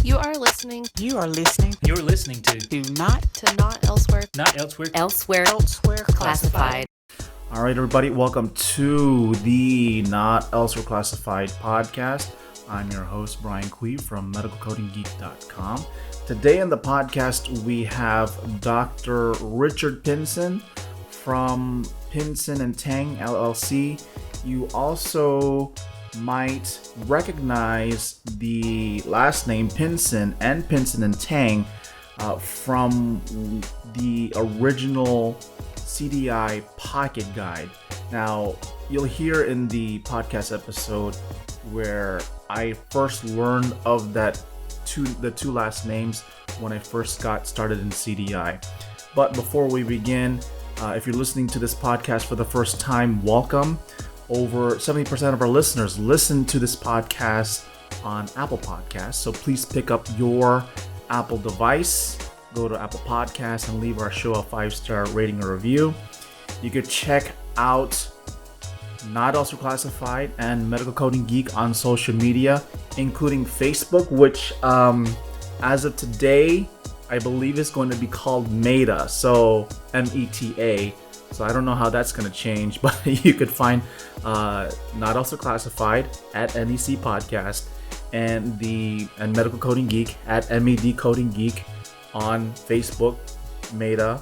You are listening You are listening You're listening to to Not Not Elsewhere. Not Elsewhere. Elsewhere Classified. All right, everybody, welcome to the Not Elsewhere Classified podcast. I'm your host, Brian Quee from medicalcodinggeek.com. Today in the podcast, we have Dr. Richard Pinson from Pinson and Tang, LLC. You also might recognize the last name Pinson and Tang from the original CDI Pocket guide. Now, you'll hear in the podcast episode where I first learned of the two last names when I first got started in CDI. But before we begin, if you're listening to this podcast for the first time, welcome. Over 70% of our listeners listen to this podcast on Apple Podcasts, so please pick up your Apple device, go to Apple Podcasts, and leave our show a 5-star rating or review. You could check out Not Also Classified and Medical Coding Geek on social media, including Facebook, which as of today, I believe is going to be called Meta, so META. So I don't know how that's going to change, but you could find Not Also Classified at NEC Podcast and Medical Coding Geek at MED Coding Geek on Facebook, Meta,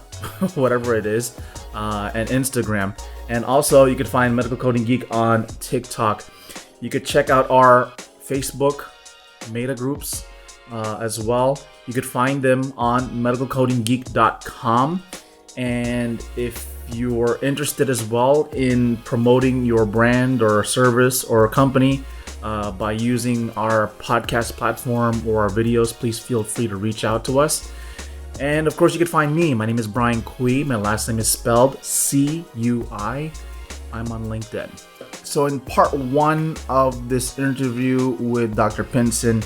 whatever it is, and Instagram. And also you could find Medical Coding Geek on TikTok. You could check out our Facebook Meta groups as well. You could find them on medicalcodinggeek.com. And if you're interested as well in promoting your brand or service or company by using our podcast platform or our videos, please feel free to reach out to us. And of course, you can find me. My name is Brian Cui. My last name is spelled C-U-I. I'm on LinkedIn. So in part one of this interview with Dr. Pinson,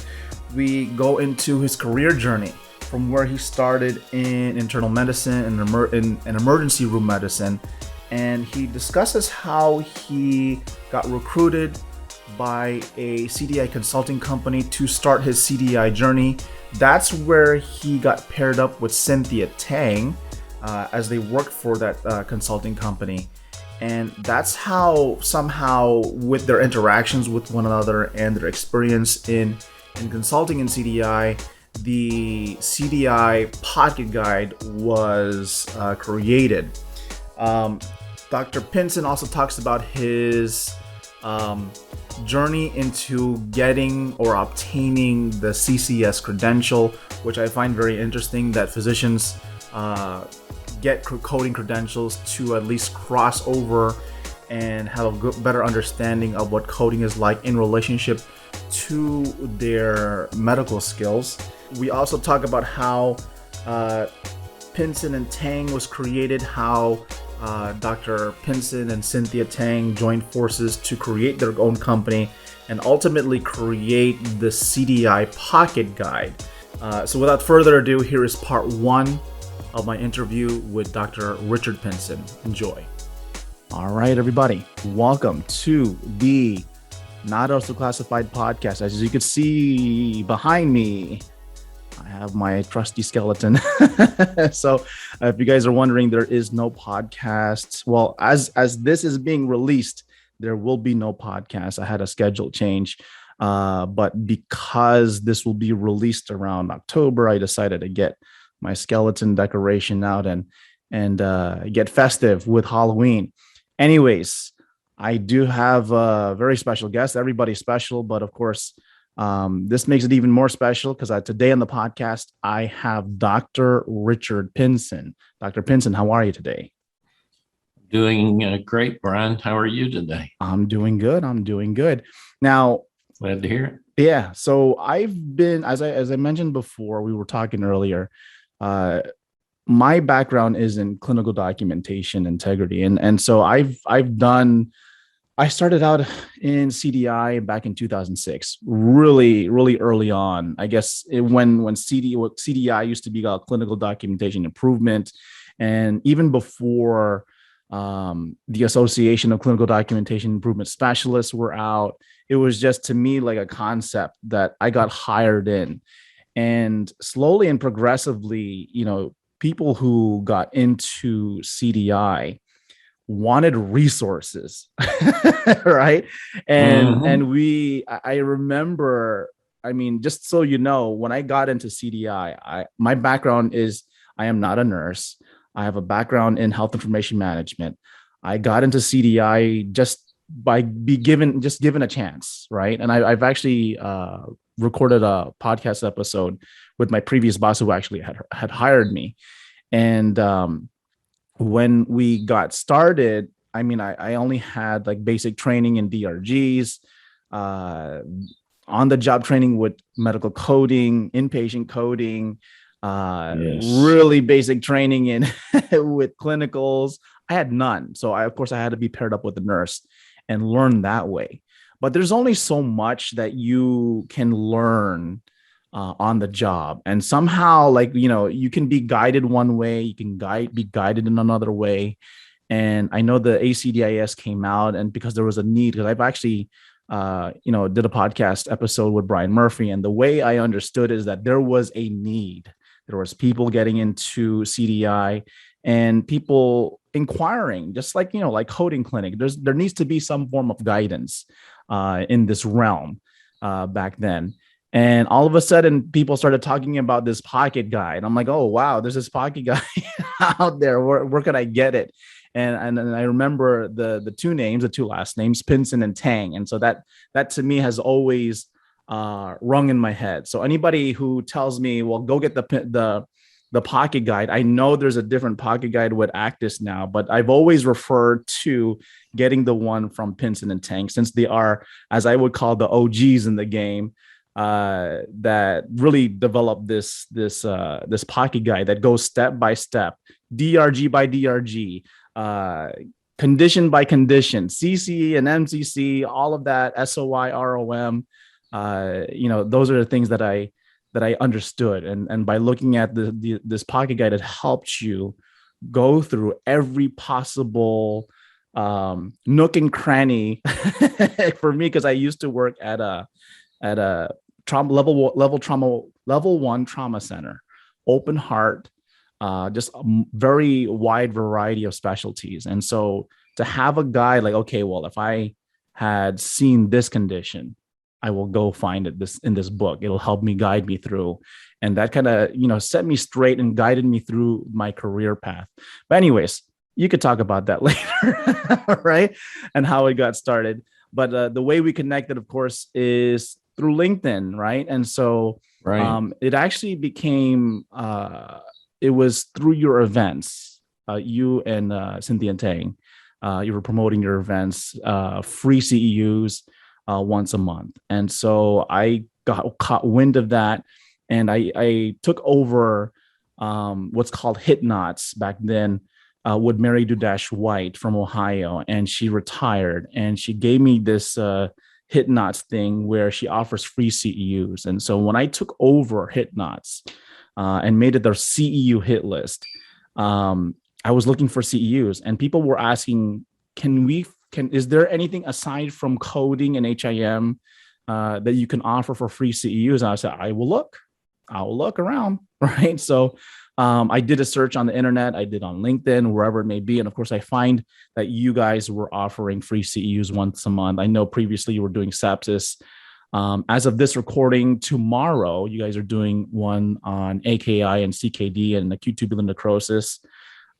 we go into his career journey from where he started in internal medicine and in emergency room medicine. And he discusses how he got recruited by a CDI consulting company to start his CDI journey. That's where he got paired up with Cynthia Tang as they worked for that consulting company. And that's how somehow, with their interactions with one another and their experience in consulting in CDI, the CDI Pocket Guide was created. Dr. Pinson also talks about his journey into getting or obtaining the CCS credential, which I find very interesting, that physicians get coding credentials to at least cross over and have a better understanding of what coding is like in relationship to their medical skills. We also talk about how Pinson and Tang was created, how Dr. Pinson and Cynthia Tang joined forces to create their own company and ultimately create the CDI Pocket Guide. So without further ado, here is part one of my interview with Dr. Richard Pinson. Enjoy. All right, everybody, welcome to the Not Also Classified podcast. As you can see behind me, I have my trusty skeleton. So if you guys are wondering, there is no podcast. Well, as this is being released, there will be no podcast. I had a schedule change, but because this will be released around October, I decided to get my skeleton decoration out and get festive with Halloween. Anyways, I do have a very special guest. Everybody's special, but of course, this makes it even more special because today on the podcast, I have Dr. Richard Pinson. Dr. Pinson, how are you today? Doing great, Brian. How are you today? I'm doing good. Now, Glad to hear it. Yeah, so I've been, as I mentioned before, we were talking earlier, my background is in clinical documentation integrity, and so I started out in CDI back in 2006, really early on. I guess when CDI used to be called Clinical Documentation Improvement, and even before the Association of Clinical Documentation Improvement Specialists were out, it was just, to me, like a concept that I got hired in. And slowly and progressively, people who got into CDI wanted resources, right? And Hmm. and I remember, I mean, just so you know, when I got into CDI, my background is I am not a nurse. I have a background in health information management. I got into CDI just given a chance, right? And I've actually recorded a podcast episode with my previous boss who actually had hired me. And when we got started, I mean, I only had like basic training in DRGs, uh, on the job training with medical coding, inpatient coding, Yes. really basic training in with clinicals. I had none. So of course I had to be paired up with a nurse and learn that way. But there's only so much that you can learn on the job, and somehow, like, you can be guided one way, you can be guided in another way. And I know the ACDIS came out, and because there was a need, because I've actually did a podcast episode with Brian Murphy, and the way I understood is that there was a need. There was people getting into CDI and people inquiring, just like, like coding clinic. There needs to be some form of guidance in this realm back then. And all of a sudden, people started talking about this Pocket guide. And I'm like, oh, wow, there's this Pocket guide out there. Where could I get it? And I remember the two last names, Pinson and Tang. And so that to me has always rung in my head. So anybody who tells me, well, go get the Pocket guide, I know there's a different Pocket guide with Actis now, but I've always referred to getting the one from Pinson and Tang, since they are, as I would call, the OGs in the game, that really developed this Pocket guide that goes step by step, DRG by DRG, condition by condition, CCE and MCC, all of that, SOI, ROM. Those are the things that I understood, and by looking at this Pocket guide, it helps you go through every possible nook and cranny for me, because I used to work at a trauma level 1 trauma center, open heart, just a very wide variety of specialties. And so to have a guide like, okay, well, if I had seen this condition, I will go find it in this book. It'll help me, guide me through. And that kind of, set me straight and guided me through my career path. But anyways, you could talk about that later, right? And how it got started. But the way we connected, of course, is through LinkedIn, right? And so Right. it actually became, it was through your events, you and Cynthia Tang, you were promoting your events, free CEUs once a month. And so I got caught wind of that, and I took over what's called Hit Knots back then, with Mary Dudash White from Ohio, and she retired, and she gave me this Hit Knots thing where she offers free CEUs. And so when I took over Hit Knots and made it their CEU hit list, I was looking for CEUs, and people were asking, is there anything aside from coding and HIM that you can offer for free CEUs? And I said, I will look around, right? So I did a search on the internet, I did on LinkedIn, wherever it may be. And of course, I find that you guys were offering free CEUs once a month. I know previously you were doing sepsis. As of this recording, tomorrow, you guys are doing one on AKI and CKD and acute tubular necrosis.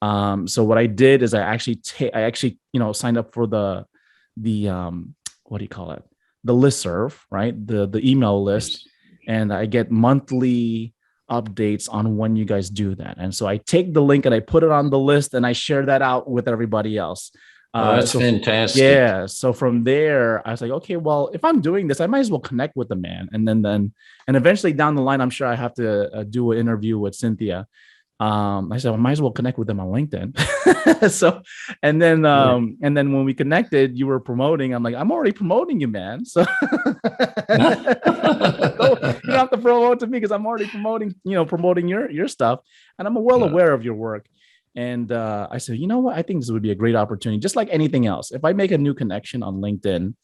So what I did is I actually signed up for the what do you call it? The listserv, right? The email list. And I get monthly updates on when you guys do that. And so I take the link and I put it on the list and I share that out with everybody else. Oh, that's fantastic. Yeah. So from there, I was like, okay, well, if I'm doing this, I might as well connect with the man. And then eventually down the line, I'm sure I have to do an interview with Cynthia. I said, I might as well connect with them on LinkedIn. So, and then when we connected, you were promoting. I'm like, I'm already promoting you, man. So you don't have to promote to me because I'm already promoting your stuff, and I'm well aware of your work. And I said, you know what? I think this would be a great opportunity, just like anything else. If I make a new connection on LinkedIn,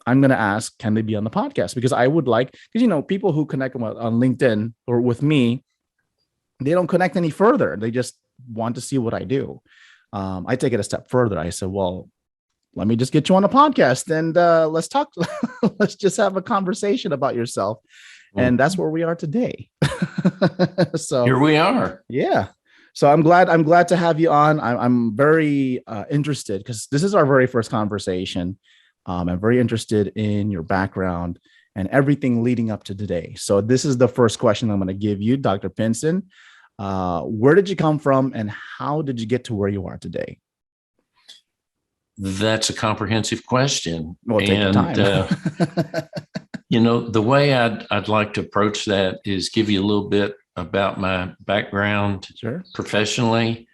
I'm going to ask, can they be on the podcast? Because I would like, because, people who connect on LinkedIn or with me, they don't connect any further. They just want to see what I do. I take it a step further. I said, well, let me just get you on a podcast and let's talk. Let's just have a conversation about yourself. And that's where we are today. So here we are. Yeah. So I'm glad to have you on. I'm very interested because this is our very first conversation. I'm very interested in your background and everything leading up to today. So this is the first question I'm going to give you, Dr. Pinson. Where did you come from and how did you get to where you are today? That's a comprehensive question. Well, take your time. The way I'd like to approach that is give you a little bit about my background professionally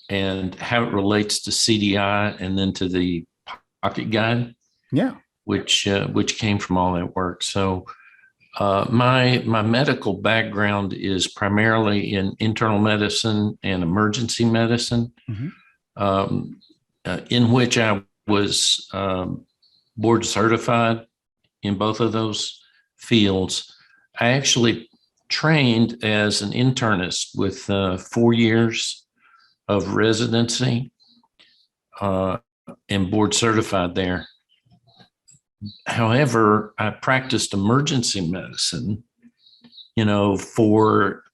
and how it relates to CDI and then to the Pocket Guide, which came from all that work. So my medical background is primarily in internal medicine and emergency medicine, in which I was board certified in both of those fields. I actually trained as an internist with 4 years of residency and board certified there. However, I practiced emergency medicine, for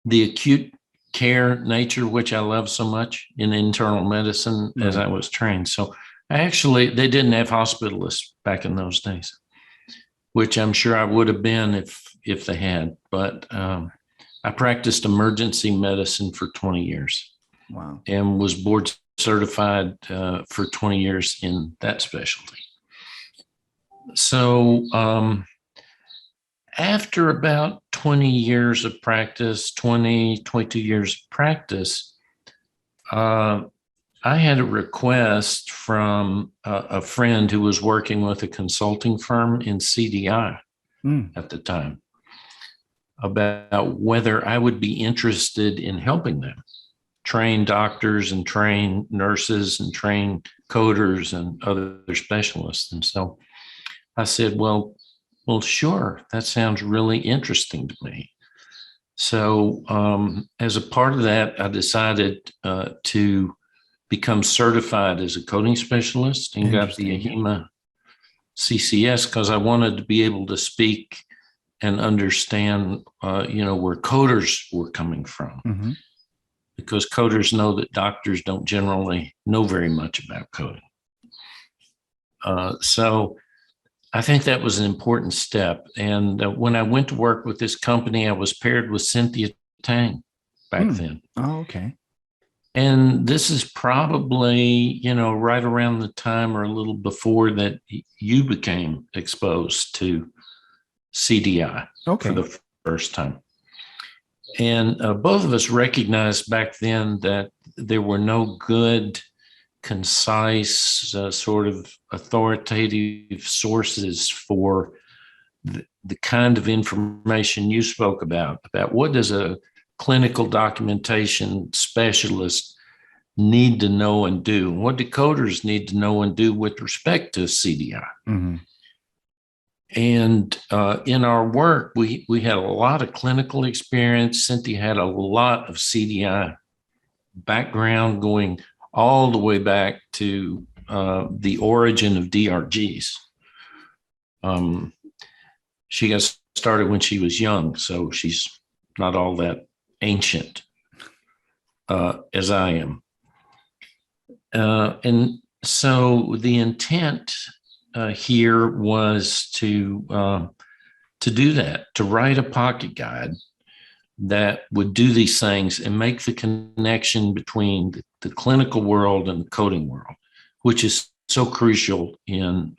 the acute care nature, which I love so much in internal medicine as I was trained. So they didn't have hospitalists back in those days, which I'm sure I would have been if they had. But I practiced emergency medicine for 20 years. Wow. And was board certified for 20 years in that specialty. So after about 20 years of practice, 22 years of practice, I had a request from a friend who was working with a consulting firm in CDI at the time about whether I would be interested in helping them train doctors and train nurses and train coders and other specialists. And so I said, well, sure. That sounds really interesting to me. So as a part of that, I decided to become certified as a coding specialist and got the AHIMA CCS because I wanted to be able to speak and understand, where coders were coming from. Because coders know that doctors don't generally know very much about coding. So I think that was an important step. And when I went to work with this company, I was paired with Cynthia Tang back then. Oh, okay. And this is probably, right around the time or a little before that you became exposed to CDI for the first time. And both of us recognized back then that there were no good, concise, sort of authoritative sources for the kind of information you spoke about what does a clinical documentation specialist need to know and do? What do coders need to know and do with respect to CDI? And in our work, we had a lot of clinical experience. Cynthia had a lot of CDI background going all the way back to the origin of DRGs. She got started when she was young, so she's not all that ancient as I am. And so the intent here was to do that, to write a pocket guide that would do these things and make the connection between the clinical world and the coding world, which is so crucial in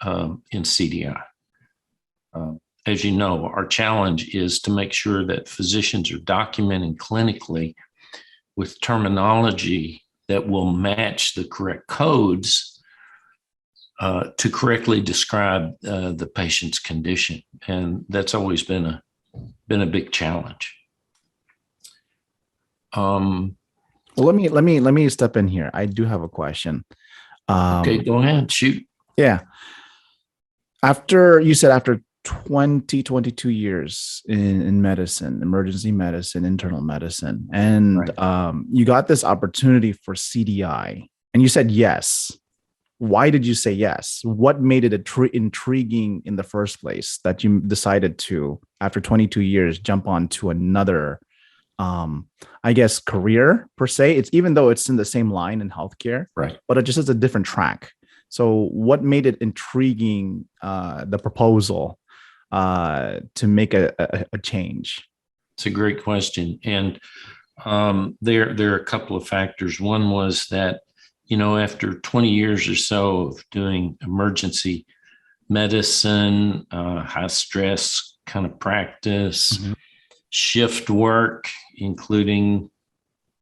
CDI. As you know, our challenge is to make sure that physicians are documenting clinically with terminology that will match the correct codes to correctly describe the patient's condition, and that's always been a big challenge. Well, let me step in here. I do have a question. Okay, go ahead, shoot. Yeah. After you said after 22 years in medicine, emergency medicine, internal medicine, and Right. you got this opportunity for CDI, and you said yes. Why did you say yes? What made it intriguing in the first place that you decided to, after 22 years, jump on to another, um, I guess, career per se? It's even though it's in the same line in healthcare, Right. but it just is a different track. So, what made it intriguing? The proposal to make a change. It's a great question. And there are a couple of factors. One was that, after 20 years or so of doing emergency medicine, high stress kind of practice, Mhm. shift work, including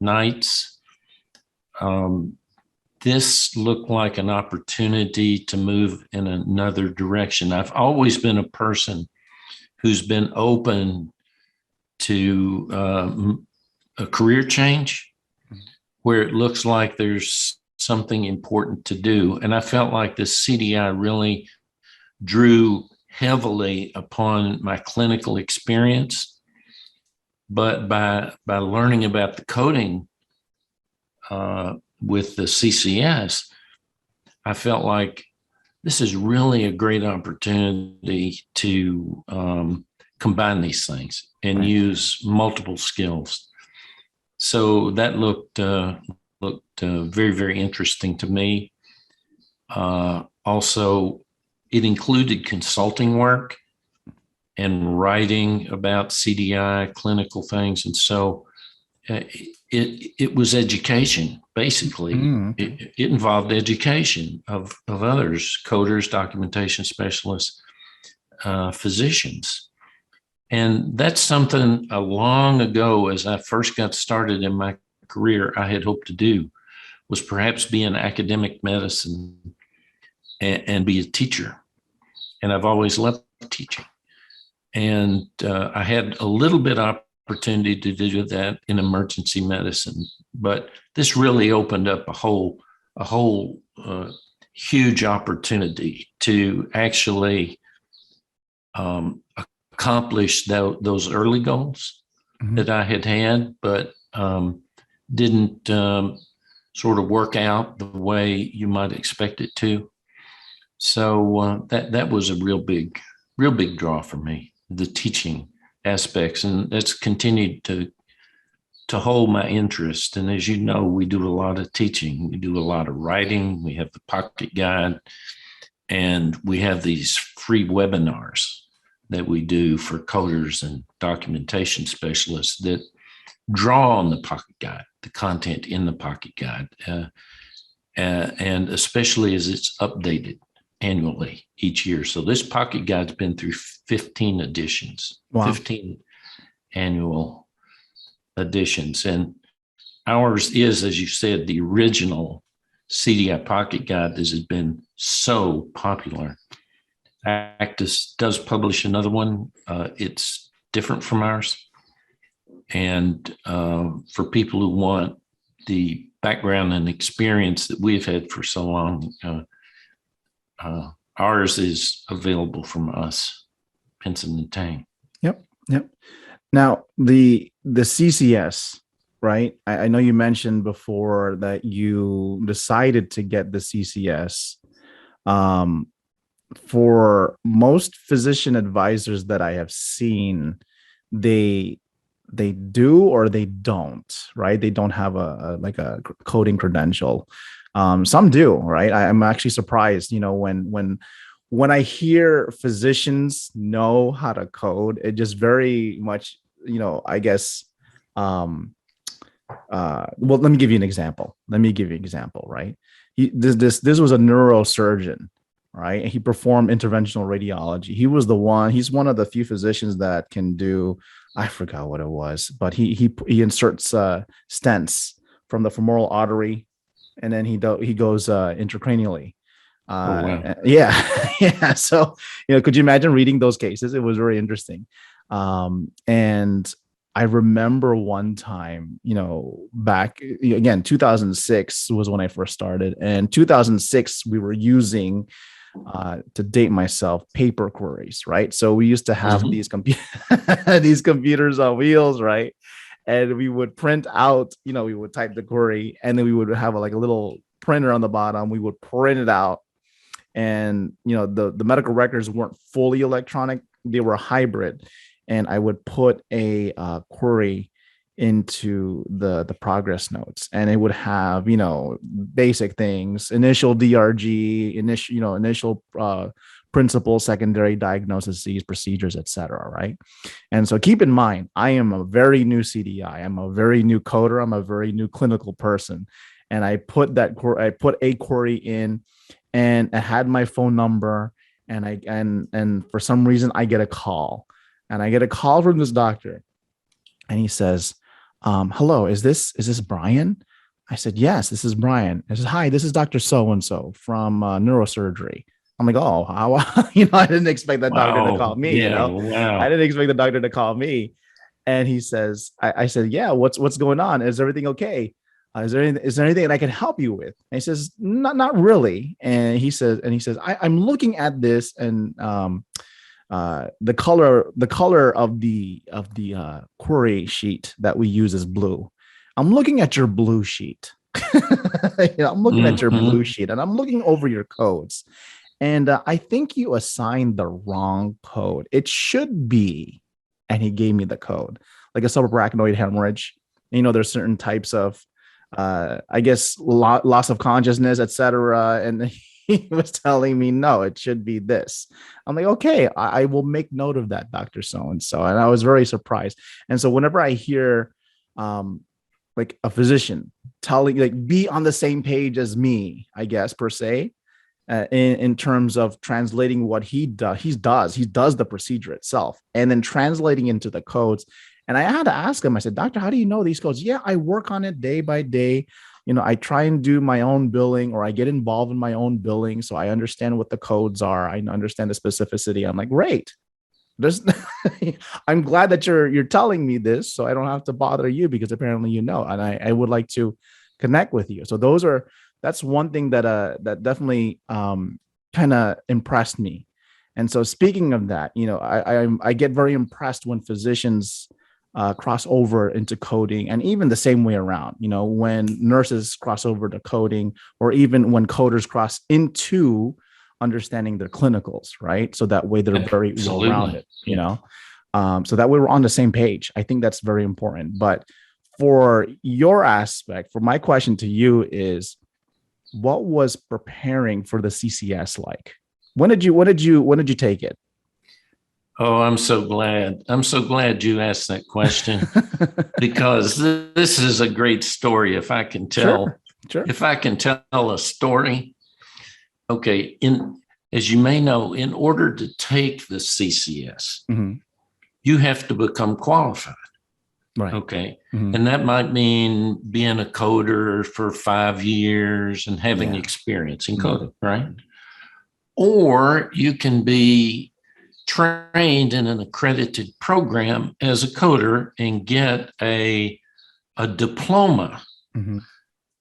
nights, um, this looked like an opportunity to move in another direction. I've always been a person who's been open to a career change where it looks like there's something important to do. And I felt like the CDI really drew heavily upon my clinical experience. But by learning about the coding with the CCS, I felt like this is really a great opportunity to combine these things and Right. use multiple skills. So that looked very, very interesting to me. Also, it included consulting work and writing about CDI clinical things, and so it was education basically. Okay. It involved education of others, coders, documentation specialists, physicians. And that's something long ago, as I first got started in my career, I had hoped to do, was perhaps be in academic medicine and be a teacher. And I've always loved teaching. And I had a little bit of opportunity to do that in emergency medicine, but this really opened up a whole huge opportunity to actually accomplish those early goals Mhm. that I had, but didn't sort of work out the way you might expect it to. So that was a real big draw for me, the teaching aspects, and that's continued to hold my interest. And as you know, we do a lot of teaching, we do a lot of writing, we have the Pocket Guide, and we have these free webinars that we do for coders and documentation specialists that draw on the Pocket Guide, the content in the Pocket Guide, and especially as it's updated annually each year. So this Pocket Guide's been through 15 editions, Wow. 15 annual editions. And ours is, as you said, the original CDI Pocket Guide that has been so popular. Actus does publish another one. It's different from ours. And for people who want the background and experience that we've had for so long, ours is available from us, Pinson and Tang. Yep. Yep. Now the CCS, right? I know you mentioned before that you decided to get the CCS. For most physician advisors that I have seen, they do or they don't, right? They don't have like a coding credential. Some do, right? I'm actually surprised, when I hear physicians know how to code, it just very much, I guess, well, let me give you an example. Right? This was a neurosurgeon, right? And he performed interventional radiology. He's one of the few physicians that can do, I forgot what it was, but he inserts stents from the femoral artery, and then he goes intracranially. Oh, wow. Yeah. Yeah. So, could you imagine reading those cases? It was very interesting. And I remember one time, back again, 2006 was when I first started. And 2006, we were using to date myself, paper queries, right? So we used to have Mhm. these computers on wheels, right? And we would print out, we would type the query, and then we would have like a little printer on the bottom. We would print it out, and the medical records weren't fully electronic; they were hybrid. And I would put a query into the progress notes, and it would have basic things: initial DRG, initial principal, secondary diagnoses, procedures, etc. Right? And so keep in mind, I am a very new CDI. I'm a very new coder. I'm a very new clinical person. And I put a query in, and I had my phone number, and for some reason I get a call, from this doctor, and he says, hello, is this Brian? I said, yes, this is Brian. I said, hi, this is Dr. So-and-so from neurosurgery. I'm like, oh, how, I didn't expect that doctor to call me, Yeah. I Wow. didn't expect the doctor to call me. And he says, I said, yeah, what's going on? Is everything okay? Is there anything that I can help you with? And he says, not really. And he says, I'm looking at this, and the color of the query sheet that we use is blue. I'm looking at your blue sheet. I'm looking at your blue sheet, and I'm looking over your codes. And I think you assigned the wrong code. It should be, and he gave me the code, like a subarachnoid hemorrhage. There's certain types of, I guess, loss of consciousness, etc. And he was telling me, no, it should be this. I'm like, okay, I will make note of that, Dr. So-and-so. And I was very surprised. And so whenever I hear like a physician telling, like, be on the same page as me, I guess, per se, in terms of translating what he does the procedure itself, and then translating into the codes. And I had to ask him, I said, doctor, how do you know these codes? Yeah, I work on it day by day. I try and do my own billing, or I get involved in my own billing, so I understand what the codes are. I understand the specificity. I'm like, great. I'm glad that you're telling me this, so I don't have to bother you, because apparently and I would like to connect with you. So that's one thing that definitely kind of impressed me. And so speaking of that, I get very impressed when physicians cross over into coding, and even the same way around, when nurses cross over to coding, or even when coders cross into understanding their clinicals, right? So that way they're very well-rounded, so that way we're on the same page. I think that's very important. But for your aspect, for my question to you is, what was preparing for the CCS like? When did you take it? Oh, I'm so glad. I'm so glad you asked that question because this is a great story. If I can tell, Sure. If I can tell a story. Okay. As you may know, in order to take the CCS, you have to become qualified. Right. Okay. And that might mean being a coder for 5 years and having experience in coding, right? Or you can be trained in an accredited program as a coder and get a diploma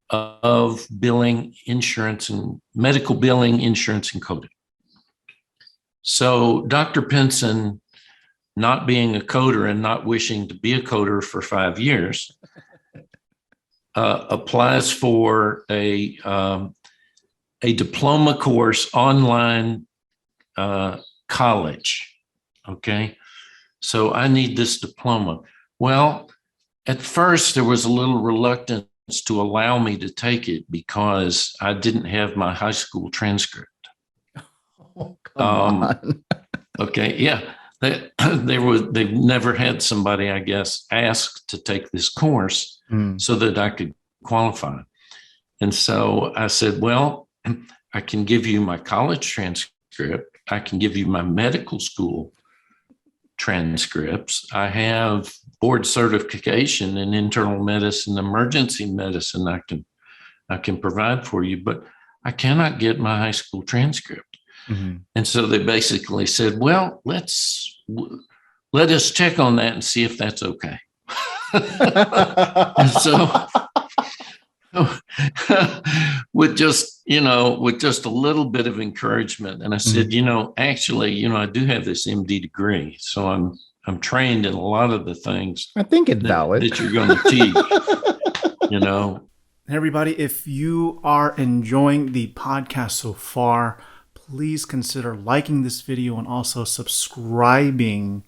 of billing, insurance, and medical billing, insurance, and coding. So Dr. Pinson, not being a coder and not wishing to be a coder for 5 years, applies for a diploma course online college. Okay. So I need this diploma. Well, at first there was a little reluctance to allow me to take it because I didn't have my high school transcript. Oh, come on. Okay. Yeah. They've never had somebody, I guess, ask to take this course so that I could qualify. And so I said, well, I can give you my college transcript. I can give you my medical school transcripts. I have board certification in internal medicine, emergency medicine. I can provide for you, but I cannot get my high school transcript. And so they basically said, well, let us check on that and see if that's okay. And so with just with just a little bit of encouragement. And I said, actually, I do have this MD degree. So I'm trained in a lot of the things I think it's valid that you're going to teach, Hey everybody, if you are enjoying the podcast so far, please consider liking this video and also subscribing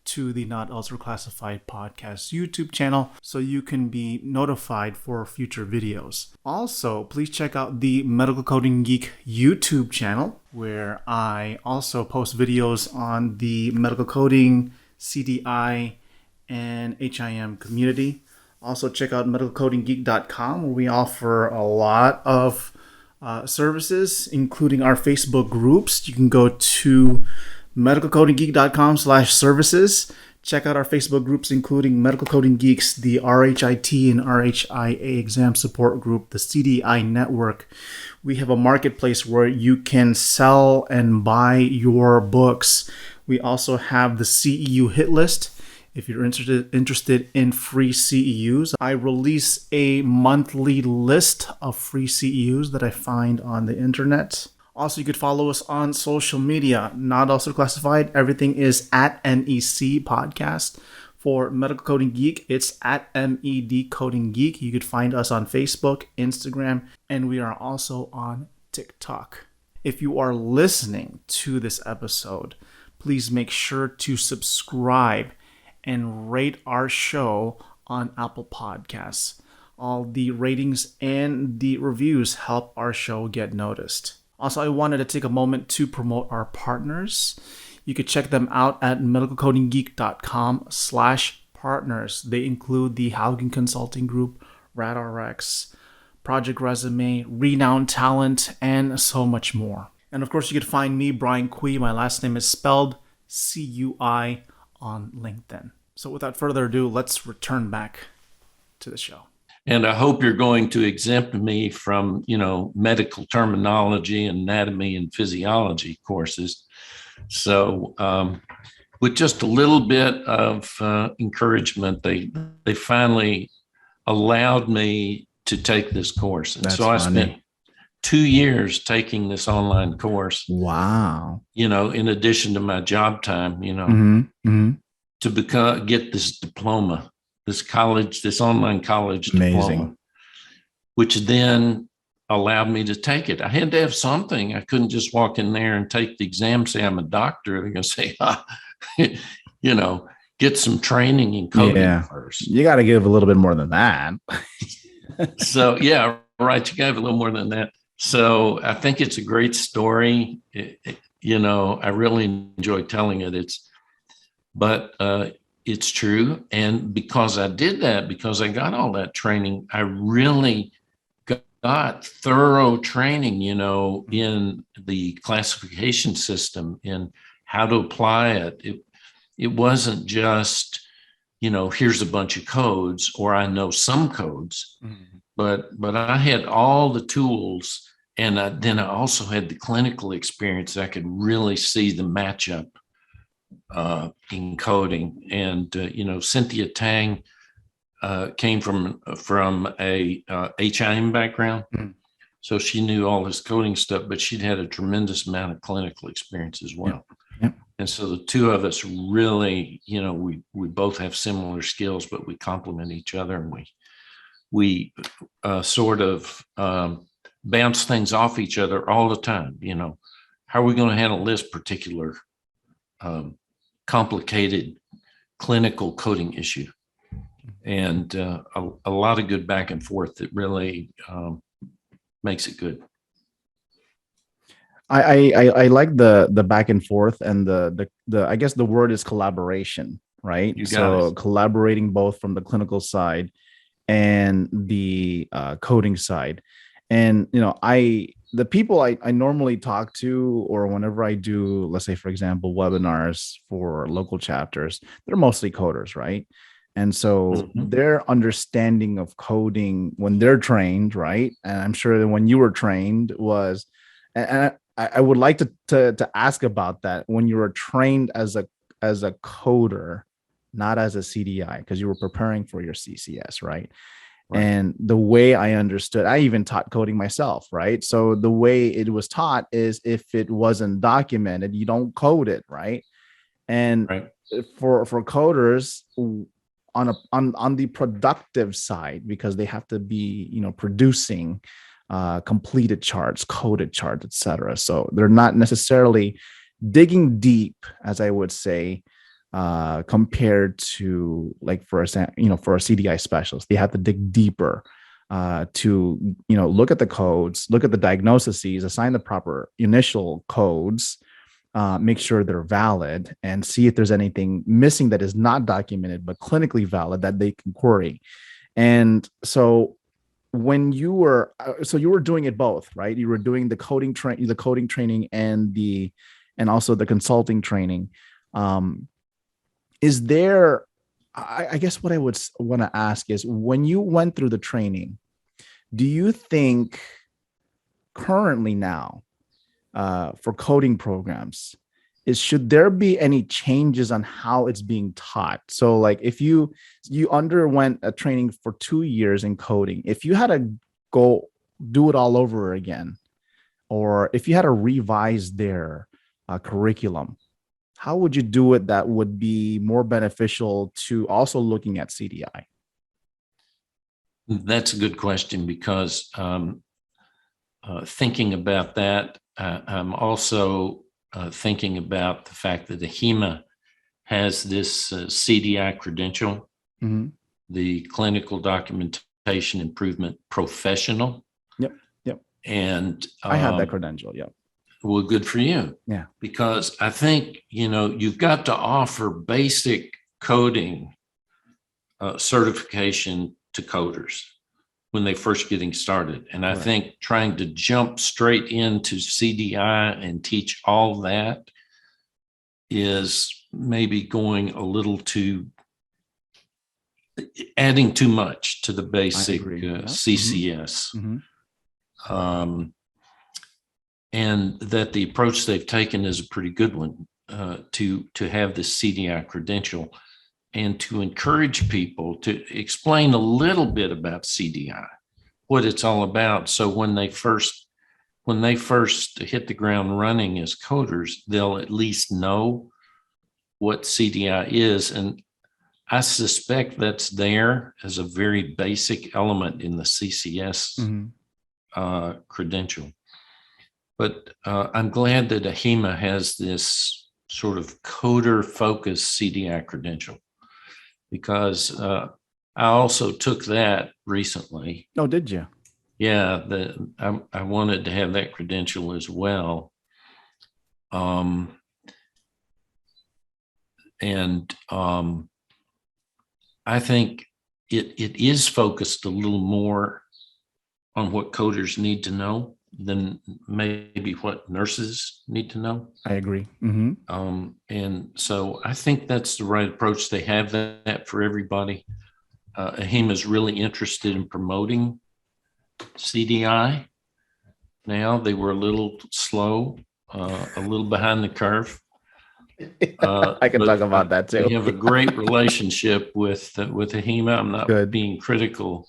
to the Not Elsewhere Classified podcast YouTube channel so you can be notified for future videos. Also, please check out the Medical Coding Geek YouTube channel where I also post videos on the medical coding, CDI, and HIM community. Also, check out medicalcodinggeek.com where we offer a lot of services, including our Facebook groups. You can go to medicalcodinggeek.com/services. Check out our Facebook groups, including Medical Coding Geeks, the RHIT and RHIA exam support group, the CDI network. We have a marketplace where you can sell and buy your books. We also have the CEU hit list. If you're interested in free CEUs, I release a monthly list of free CEUs that I find on the internet. Also, you could follow us on social media, Not Also Classified. Everything is at NEC Podcast. For Medical Coding Geek, it's at MED Coding Geek. You could find us on Facebook, Instagram, and we are also on TikTok. If you are listening to this episode, please make sure to subscribe and rate our show on Apple Podcasts. All the ratings and the reviews help our show get noticed. Also, I wanted to take a moment to promote our partners. You can check them out at medicalcodinggeek.com/partners. They include the Haugen Consulting Group, RadRx, Project Resume, Renowned Talent, and so much more. And of course, you could find me, Brian Cui. My last name is spelled CUI on LinkedIn. So without further ado, let's return back to the show. And I hope you're going to exempt me from, medical terminology, anatomy, and physiology courses. So with just a little bit of encouragement, they finally allowed me to take this course. And so I spent 2 years taking this online course. Wow. In addition to my job time, to get this diploma, this online college diploma, which then allowed me to take it. I had to have something. I couldn't just walk in there and take the exam, say I'm a doctor. They're going to say, get some training in coding first. You got to give a little bit more than that. So, yeah, right. You got to have a little more than that. So I think it's a great story. I really enjoy telling it. But it's true. And because I did that, because I got all that training, I really got thorough training, in the classification system, in how to apply it. It wasn't just, here's a bunch of codes, or I know some codes, but I had all the tools. And then I also had the clinical experience. I could really see the matchup in coding. And Cynthia Tang came from a HIM background, so she knew all this coding stuff, but she'd had a tremendous amount of clinical experience as well. Yep. And so the two of us really, we both have similar skills, but we complement each other, and we sort of bounce things off each other all the time. How are we going to handle this particular complicated clinical coding issue? And a lot of good back and forth that really makes it good. I like the back and forth, and the I guess the word is collaboration, right? So collaborating both from the clinical side and the coding side. And the people I normally talk to, or whenever I do, let's say, for example, webinars for local chapters, they're mostly coders, right? And so their understanding of coding when they're trained, right? And I'm sure that when you were trained was, and I would like to ask about that, when you were trained as a coder, not as a CDI, because you were preparing for your CCS, right? Right. And the way I understood, I even taught coding myself, right? So the way it was taught is if it wasn't documented, you don't code it, right? And Right. for coders on the productive side, because they have to be, producing completed charts, coded charts, etc. So they're not necessarily digging deep, as I would say, compared to, like, for a CDI specialist. They have to dig deeper to look at the codes, look at the diagnoses, assign the proper initial codes, make sure they're valid, and see if there's anything missing that is not documented but clinically valid that they can query. And so when you were doing it both, right? You were doing the coding training and also the consulting training. Is there, I guess what I would want to ask is, when you went through the training, do you think currently now, for coding programs, should there be any changes on how it's being taught? So, like, if you underwent a training for 2 years in coding, if you had to go do it all over again, or if you had to revise their curriculum, how would you do it that would be more beneficial to also looking at CDI? That's a good question, because thinking about that, I'm also thinking about the fact that the HEMA has this CDI credential, Mm-hmm. the Clinical Documentation Improvement Professional. Yep. And I have that credential. Yep. Well, good for you. Yeah. Because I think, you've got to offer basic coding certification to coders when they first getting started. And I think trying to jump straight into CDI and teach all that is maybe going a little too, adding too much to the basic CCS. Mm-hmm. And that the approach they've taken is a pretty good one, to have this CDI credential, and to encourage people to explain a little bit about CDI, what it's all about. So when they first hit the ground running as coders, they'll at least know what CDI is. And I suspect that's there as a very basic element in the CCS credential. But I'm glad that AHIMA has this sort of coder-focused CDI credential, because I also took that recently. Oh, did you? Yeah, I wanted to have that credential as well. I think it is focused a little more on what coders need to know than maybe what nurses need to know. I agree. Mm-hmm. And so I think that's the right approach. They have that for everybody. AHIMA is really interested in promoting CDI. Now they were a little slow, a little behind the curve. I can talk about that too. We have a great relationship with AHIMA. I'm not being critical,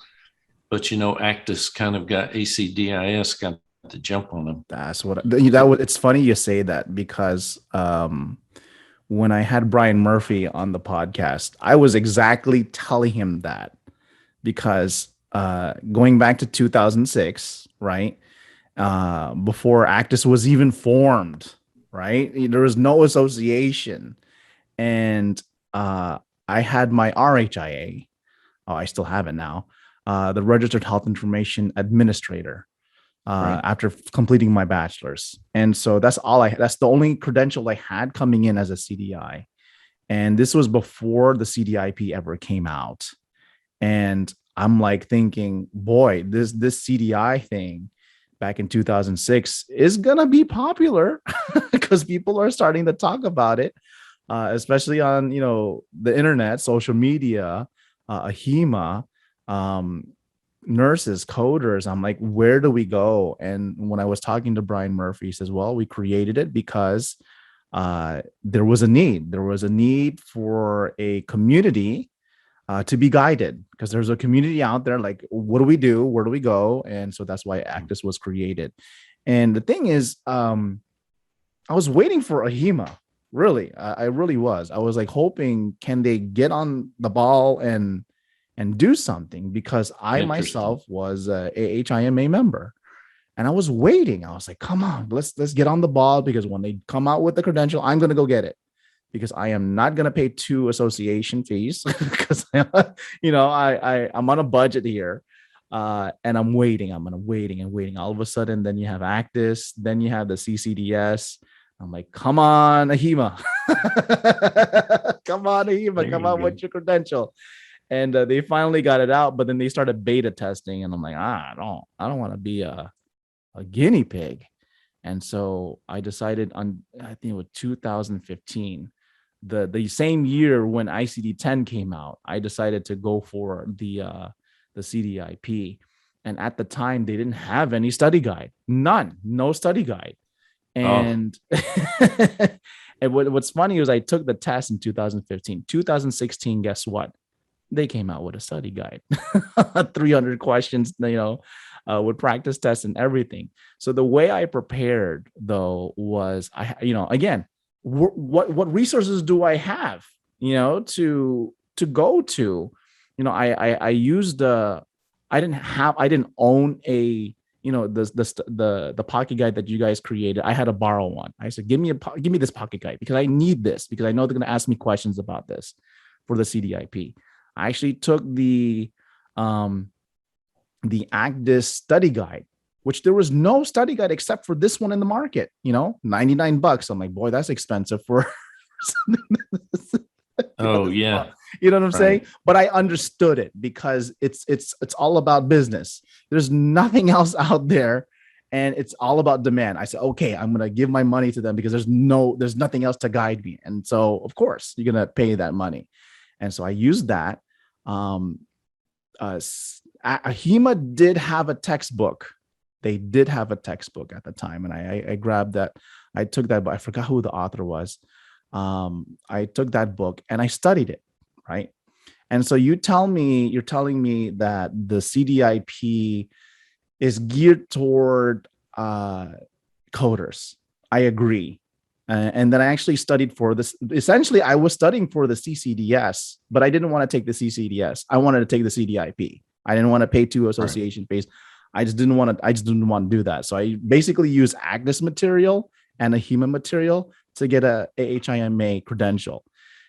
but ACTIS kind of got ACDIS got to jump on them. That's what it's funny you say that, because when I had Brian Murphy on the podcast, I was exactly telling him that, because going back to 2006, right, before ACTIS was even formed, right, there was no association, and I had my RHIA. Oh, I still have it now. The Registered Health Information Administrator. After completing my bachelor's. And so that's the only credential I had coming in as a CDI. And this was before the CDIP ever came out. And I'm like thinking, boy, this CDI thing back in 2006 is going to be popular, because people are starting to talk about it, especially on, the internet, social media, AHIMA, nurses, coders. I'm like, where do we go? And when I was talking to Brian Murphy, he says, well, we created it because there was a need. There was a need for a community to be guided, because there's a community out there like, what do we do, where do we go? And so that's why Actis was created. And the thing is, I was waiting for AHIMA. Really, I really was. I was like hoping, can they get on the ball and do something, because I myself was a AHIMA member, and I was waiting. I was like, come on, let's get on the ball, because when they come out with the credential, I'm going to go get it, because I am not going to pay 2 association fees, because I'm on a budget here. And I'm waiting. I'm waiting and waiting. All of a sudden, then you have Actis, then you have the CCDS. I'm like, come on, AHIMA. Come on, AHIMA. Come on with your credential. And they finally got it out, but then they started beta testing. And I'm like, I don't want to be a guinea pig. And so I decided on, I think it was 2015, the same year when ICD-10 came out, I decided to go for the CDIP. And at the time, they didn't have any study guide, no study guide. And and what's funny is I took the test in 2015. 2016, guess what? They came out with a study guide, 300 questions, with practice tests and everything. So the way I prepared, though, was again, what resources do I have, to go to? I used I didn't own a the pocket guide that you guys created. I had to borrow one. I said, give me this pocket guide, because I need this, because I know they're going to ask me questions about this for the CDIP. I actually took the Actis study guide, which there was no study guide except for this one in the market, $99. I'm like, boy, that's expensive for something. Oh yeah. You know what I'm saying? But I understood it, because it's all about business. There's nothing else out there, and it's all about demand. I said, okay, I'm going to give my money to them, because there's nothing else to guide me. And so of course you're going to pay that money. And so I used that. AHIMA did have a textbook. They did have a textbook at the time. And I grabbed that. I took that, but I forgot who the author was. I took that book and I studied it. Right. And so you're telling me that the CDIP is geared toward coders. I agree. And then I actually studied for this. Essentially, I was studying for the CCDS, but I didn't want to take the CCDS. I wanted to take the CDIP. I didn't want to pay 2 association fees. I just didn't want to do that. So I basically used Actis material and AHIMA material to get a AHIMA credential.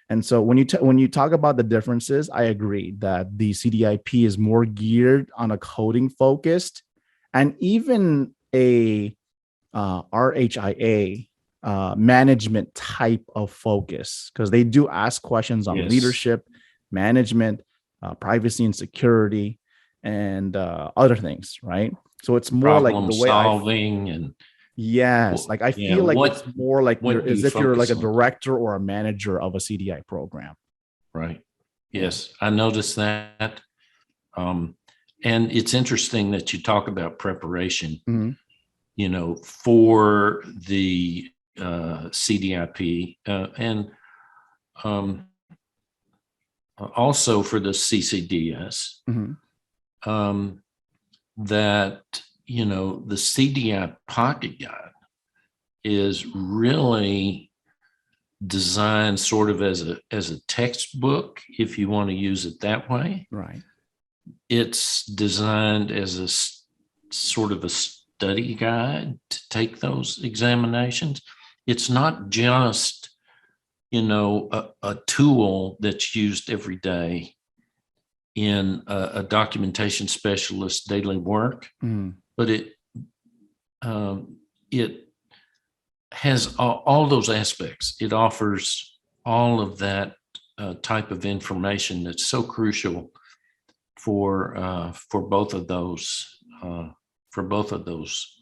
And so when you talk about the differences, I agree that the CDIP is more geared on a coding focused, and even a RHIA management type of focus, because they do ask questions on leadership, management, privacy and security, and other things, right? So it's more like the way solving and yes, like I feel like it's more like as if you're like a director or a manager of a CDI program. Right. Yes, I noticed that. And it's interesting that you talk about preparation, for the CDIP and also for the CCDS. That the CDI Pocket Guide is really designed sort of as a textbook, if you want to use it that way. Right. It's designed as a sort of a study guide to take those examinations. It's not just, a tool that's used every day in a documentation specialist's daily work, but it has all those aspects. It offers all of that type of information that's so crucial for both of those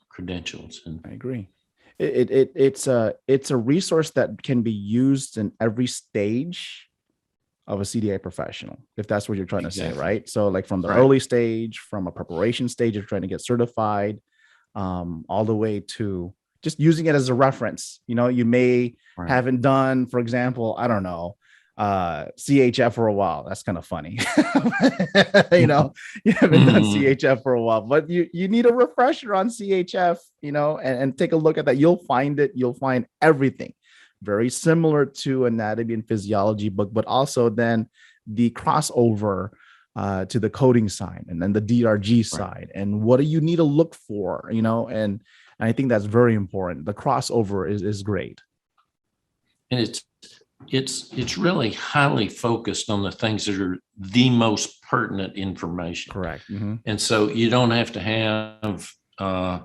credentials. And I agree. It's a resource that can be used in every stage of a CDI professional, if that's what you're trying to say, right? So like from the early stage, from a preparation stage of trying to get certified, all the way to just using it as a reference. You may haven't done, for example, I don't know, CHF for a while. That's kind of funny. You haven't done CHF for a while, but you need a refresher on CHF, and take a look at that. You'll find everything very similar to anatomy and physiology book, but also then the crossover to the coding side and then the DRG side. And what do you need to look for, and I think that's very important. The crossover is great. And it's really highly focused on the things that are the most pertinent information. Correct. And so you don't have to have, a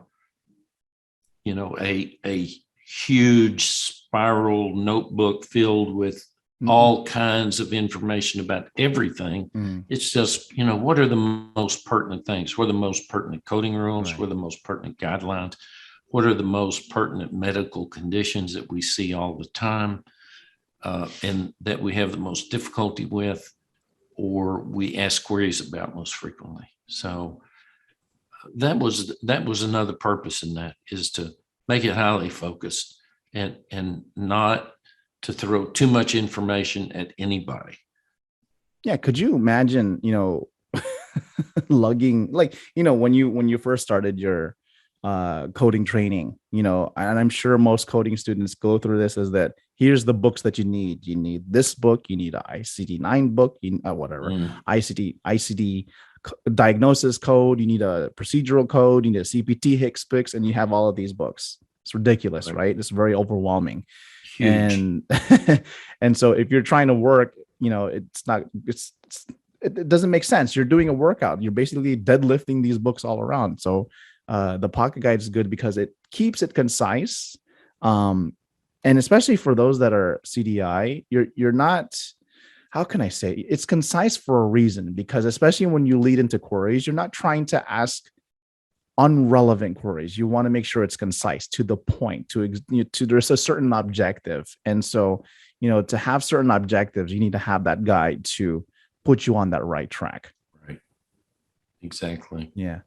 huge spiral notebook filled with all kinds of information about everything. It's just, what are the most pertinent things? What are the most pertinent coding rules? Right. What are the most pertinent guidelines? What are the most pertinent medical conditions that we see all the time? And that we have the most difficulty with, or we ask queries about most frequently. So that was another purpose in that, is to make it highly focused and not to throw too much information at anybody. Yeah. Could you imagine, lugging, when you first started your coding training, and I'm sure most coding students go through this, is that here's the books that you need. You need this book, you need an ICD-9 book, whatever, ICD diagnosis code, you need a procedural code, you need a CPT HCPCS, and you have all of these books. It's ridiculous, right? It's very overwhelming. Huge. And so if you're trying to work, it doesn't make sense. You're doing a workout. You're basically deadlifting these books all around. So the Pocket Guide is good because it keeps it concise. And especially for those that are CDI, you're not, how can I say, it's concise for a reason, because especially when you lead into queries, you're not trying to ask unrelevant queries. You want to make sure it's concise, to the point, to there's a certain objective. And so, to have certain objectives, you need to have that guide to put you on that right track. Right. Exactly. Yeah.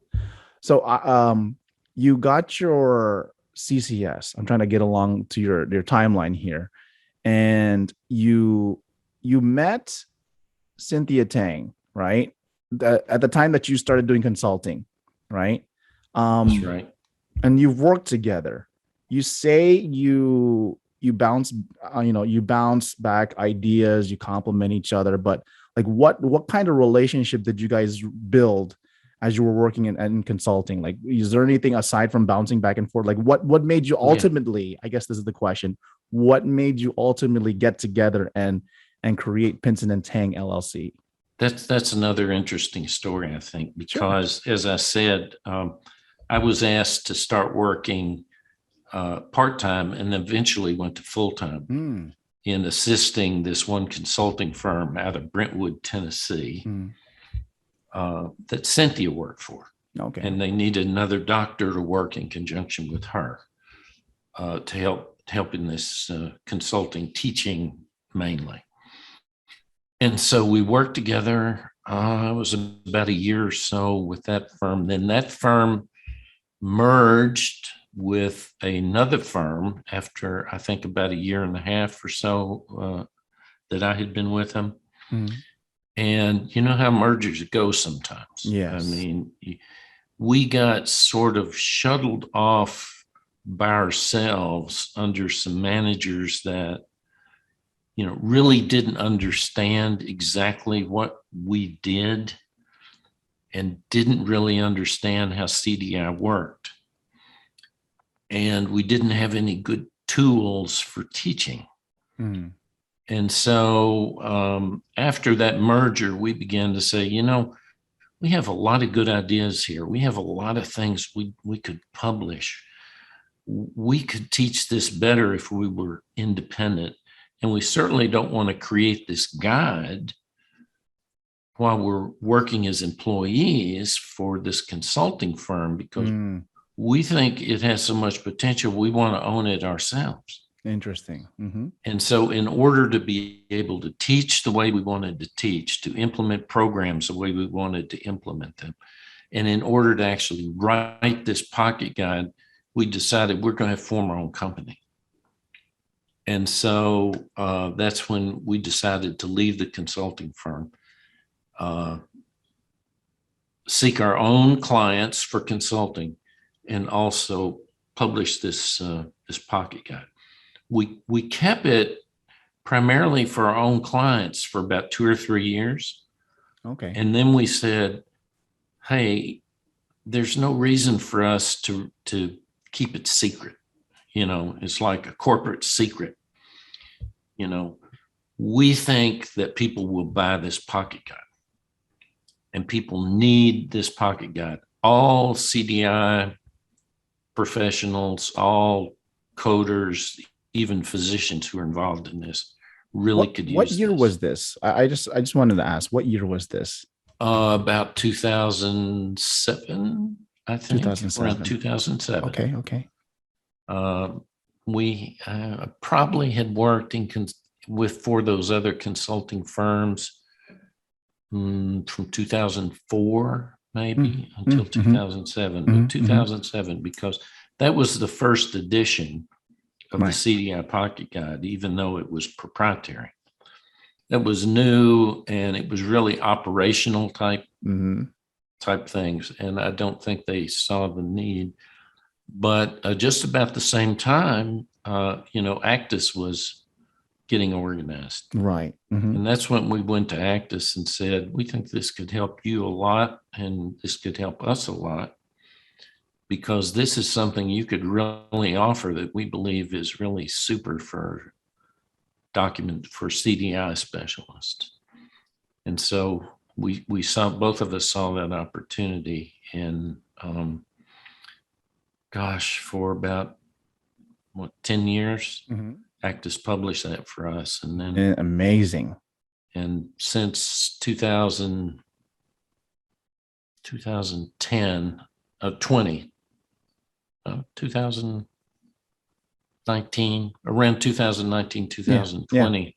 So you got your CCS. I'm trying to get along to your timeline here. And you met Cynthia Tang, right? At the time that you started doing consulting, right? That's right. And you've worked together. You say you bounce back ideas, you complement each other, but like what kind of relationship did you guys build as you were working in consulting? Like, is there anything aside from bouncing back and forth? Like what made you ultimately, I guess this is the question, what made you ultimately get together and create Pinson and Tang LLC? That's another interesting story, I think, because as I said, I was asked to start working part-time and eventually went to full-time in assisting this one consulting firm out of Brentwood, Tennessee, that Cynthia worked for. Okay. And they needed another doctor to work in conjunction with her to help in this consulting, teaching mainly. And so we worked together. It was about a year or so with that firm. Then that firm merged with another firm after, I think, about a year and a half or so that I had been with them. And you know how mergers go sometimes. Yes. I mean, we got sort of shuttled off by ourselves under some managers that, really didn't understand exactly what we did and didn't really understand how CDI worked. And we didn't have any good tools for teaching. And so after that merger, we began to say, we have a lot of good ideas here. We have a lot of things we could publish. We could teach this better if we were independent. And we certainly don't want to create this guide while we're working as employees for this consulting firm, because we think it has so much potential. We want to own it ourselves. Interesting. And so in order to be able to teach the way we wanted to teach, to implement programs the way we wanted to implement them, and in order to actually write this pocket guide, we decided we're going to form our own company. And so that's when we decided to leave the consulting firm, seek our own clients for consulting, and also publish this pocket guide. We kept it primarily for our own clients for about 2 or 3 years. Okay. And then we said, hey, there's no reason for us to keep it secret. It's like a corporate secret. We think that people will buy this pocket guide, and people need this pocket guide. All CDI professionals, all coders, even physicians who are involved in this really could use What year this. was this? I just wanted to ask, what year was this? About 2007, I think. 2007. Around 2007. Okay. We probably had worked for those other consulting firms from 2004 maybe until 2007. But 2007, because that was the first edition of the CDI Pocket Guide, even though it was proprietary. That was new, and it was really operational type things, and I don't think they saw the need. But just about the same time, Actus was getting organized. Right. Mm-hmm. And that's when we went to Actus and said, we think this could help you a lot, and this could help us a lot, because this is something you could really offer that we believe is really super for CDI specialists. And so we saw, both of us saw that opportunity, and for about 10 years, Actus published that for us. And then amazing. And since 2010, 2019, around 2019, 2020,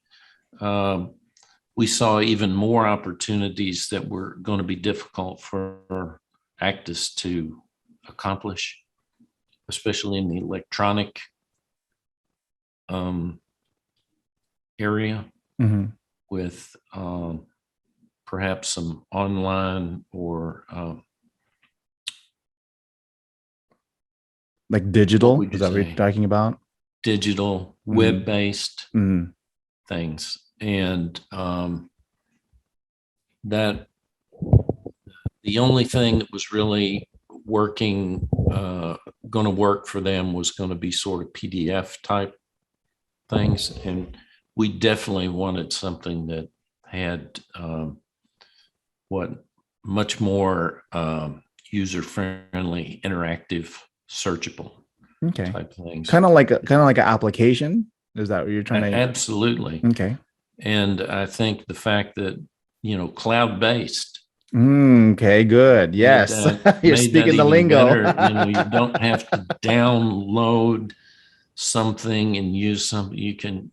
we saw even more opportunities that were going to be difficult for Actus to accomplish, especially in the electronic area, with perhaps some online or like digital. Is that what you're talking about? Digital, web-based things. And that the only thing that was really going to work for them was going to be sort of PDF type things. And we definitely wanted something that had much more user-friendly, interactive, searchable type things. Kind of like an application. Is that what you're trying to? Absolutely. Okay. And I think the fact that, cloud-based. Okay, good. Yes. You're speaking the lingo. You don't have to download something and use something. You can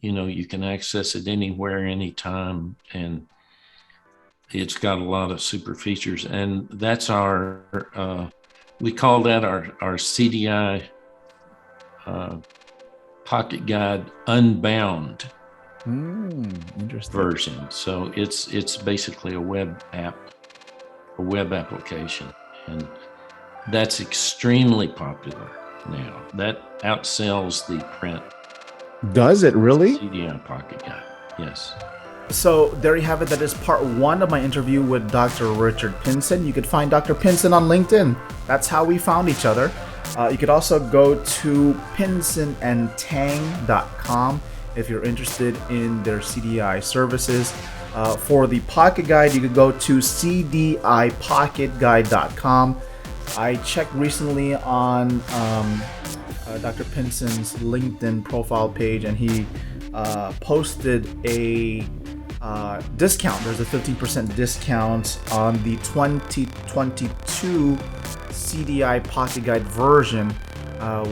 access it anywhere, anytime. And it's got a lot of super features. And that's we call that our CDI Pocket Guide Unbound interesting version. So it's basically a web application, and that's extremely popular now. That outsells the print. Does it really? CDI Pocket Guide, yes. So there you have it. That is part 1 of my interview with Dr. Richard Pinson. You could find Dr. Pinson on LinkedIn. That's how we found each other. You could also go to pinsonandtang.com if you're interested in their CDI services. For the Pocket Guide, you could go to CDIPocketGuide.com. I checked recently on Dr. Pinson's LinkedIn profile page, and he posted a discount. There's a 15% discount on the 2022 CDI Pocket Guide version,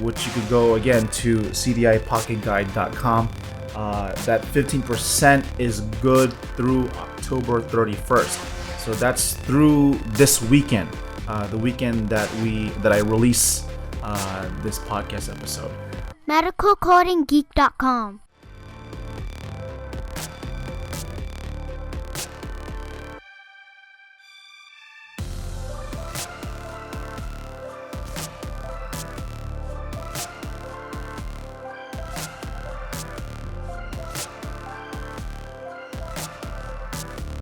which you could go again to CDIPocketGuide.com. That 15% is good through October 31st. So that's through this weekend, the weekend that I release this podcast episode. MedicalCodingGeek.com